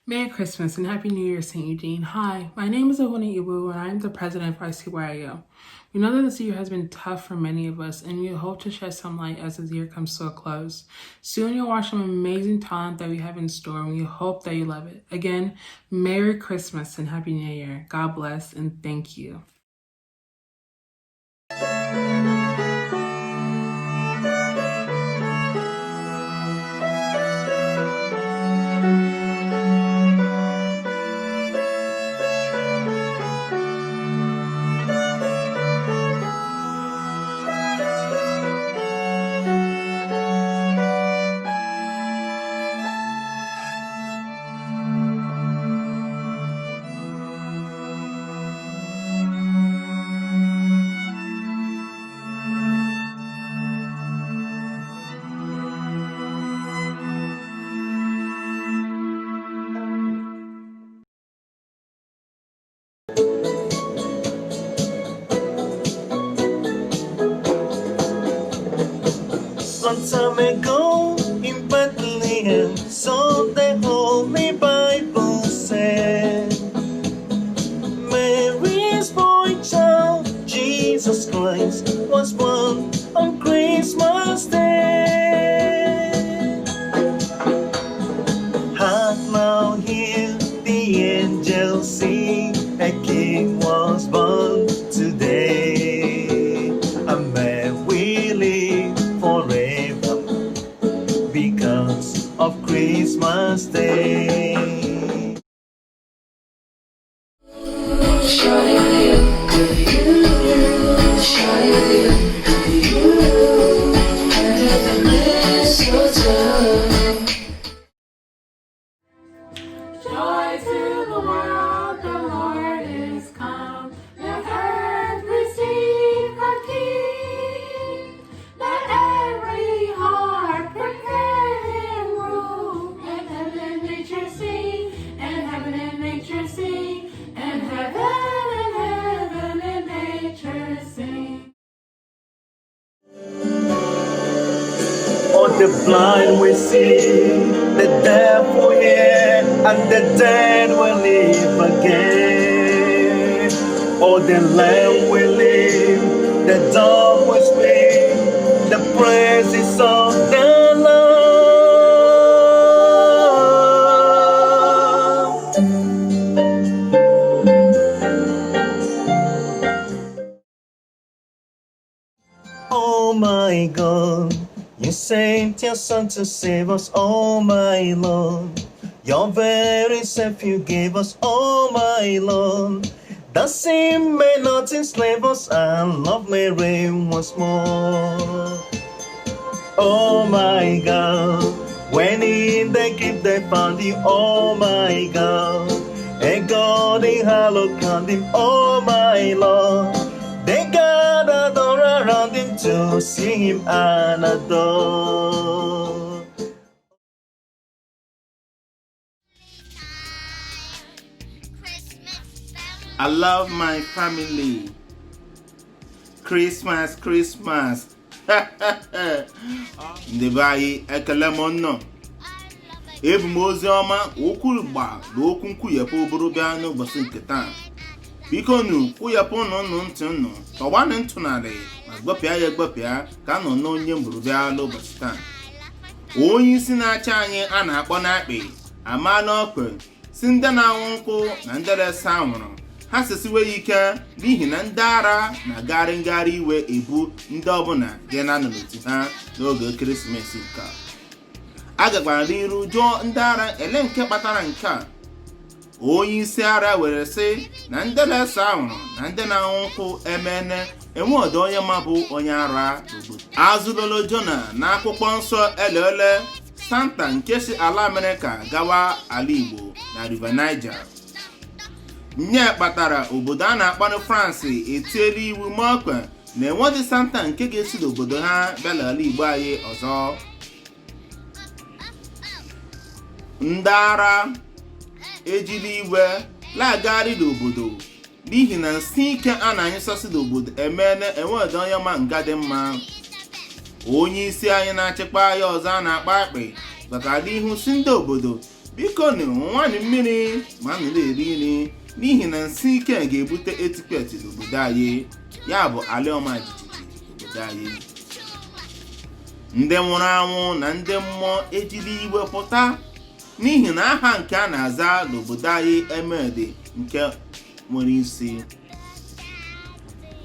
Merry Christmas and Happy New Year, St. Eugene. Hi, my name is Ohuni Ibu and I am the president of ICYIO. We know that this year has been tough for many of us and we hope to shed some light as this year comes to a close. Soon you'll watch some amazing talent that we have in store and we hope that you love it. Again, Merry Christmas and Happy New Year. God bless and thank you. Long time ago in Bethlehem, so the Holy Bible said, Mary's boy child, Jesus Christ, was born on Christmas Day. Hark now, hear the angels sing, a king was born today. A man will live forever because of Christmas Day. Joy to the world, the Lord is come. Let earth receive her King. Let every heart prepare him room. And heaven and nature sing, and heaven and nature sing, and heaven and nature sing. All the blind will see, the deaf will hear, and the dead will live again. All the lame will live, the dumb will speak, the praises of the Lord. Oh my God, you sent your Son to save us, oh my Lord. Your very self you gave us, oh my Lord. That sin may not enslave us, and love may reign once more. Oh my God, when in the grave they found you, oh my God. A God in hallowed crowned him, oh my Lord. They gathered all around him to see him and adore. I love my family. Christmas, Christmas. Ndị be anyị ekele m nnọọ. Ebu m ozi ọma okwu gba na okwu nkwuyepụ bụrụ bịa n'ụbọchị nke taa. Biko nu kwuyepụ nụ ntị nụ tọgbanụ ntụnarị ma gbapịa ya gbapịa ka nọ n'onye mbụrụ bịa n'ụbọchị taa. Onye isi na-achị anyị a na-akpọ n'akpị ama n'ọkwe si ndị na-anwụ nkwụ na ndị resa anwụrụ ha sesiwe ike n'ihi na ndị ara na-agagharị ngagharị iwe ebu ndị ọbụla dị na n'otu ha n'oge ekeresimesi nke a gakwara n'iru jụọ ndị ara ele nke kpatara nke a. Onye isi ara were sị na ndị na-ese anwụrụ na ndị na-anwụ nkwụ emene enwe ọdụ onye ma bụ onye ara n'obodo. Azụlolo Jona na akwụkwọ nsọ elele Santa nke si ala Amerịka gawa ala Igbo na River Niger. Nye kpatara obodo a na-akpọ France etiela iwu m'ọkwe na enweghị Santa nke ga-esi n'obodo ha bịa n'ala Igbo anyị ọzọ. Ndị ara ejiri iwe lagharị n'obodo n'ihi na nsị ike a na-anyụsasị n'obodo emeela enweghị onye ma nga dị mma. Onye isi anyị na-achịkwa ya ọzọ a na-akpa akpị bakara ihu si ndị obodo biko na nwanyị mmiri ma nụ na-eri nri n'ihi na nsị ike ga-ebute etikpeti n'obodo anyị, ya bụ ala ọma jijiji obodo anyị. Ndị nwụrụ anwụ na ndị mmụọ ejiri iwe pụta n'ihi na aha nke a na-aza n'obodo anyị emedi nke nwere isi.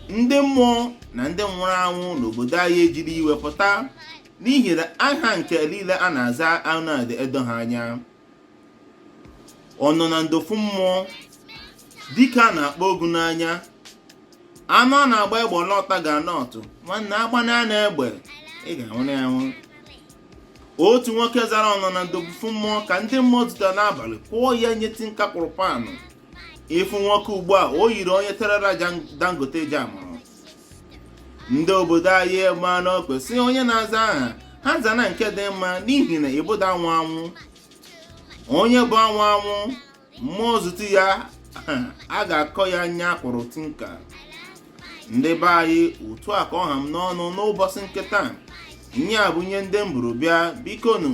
Ndị mmụọ na ndị nwụrụ anwụ n'obodo anyị ejiri iwe pụta n'ihi na aha nke niile a na-aza anaghị edo ha anya. Ọ nọ na ndofu mmụọ dike a na-akpọ ogu n'anya, anụ a na-agba egbe ọlọta ga-anọtụ nwanne agbana na egbe ị ga-anwụrụ anwụ. Otu nwoke zara ọnọ na ndofu mmụọ ka ndị mmụọ zutere n'abalị kwụọ ya nyeti nka kwụrụ panụ. Ịfụ nwoke ugbu a o yiri onye terara Dangote ji amụrụ. Ndị obodo anyị ma na kwesị onye na-aza aha ha zana nke dị mma n'ihi na ịbụda anwụ anwụ. Onye bụ anwụ anwụ mmụọ zute ya a ga-akọ ya anya kwụrụ tinka. Ndị be anyị otu a ka ọha m n'ọnụ n'ụbọchị nkịta. Nye a bụ nye ndị mburu bịa, biko nụ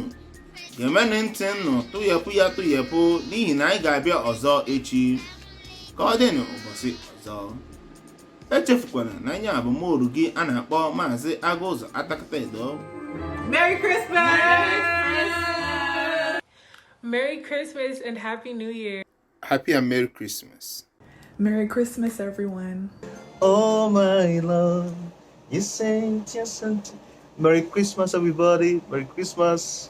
ga-emenụ ntị nnụ tụyepụ ya tụyepụ n'ihi na anyị ga-abịa ọzọ echi. Ka ọ dị n'ụbọchị ọzọ. Echefukwana na anyị abụ m oru gị a na-akpọ Maazị Agụzọ Atakata Edo. Merry Christmas! Merry Christmas and Happy New Year. Happy and Merry Christmas. Merry Christmas, everyone. Oh my Lord, you sent your son. Merry Christmas, everybody. Merry Christmas.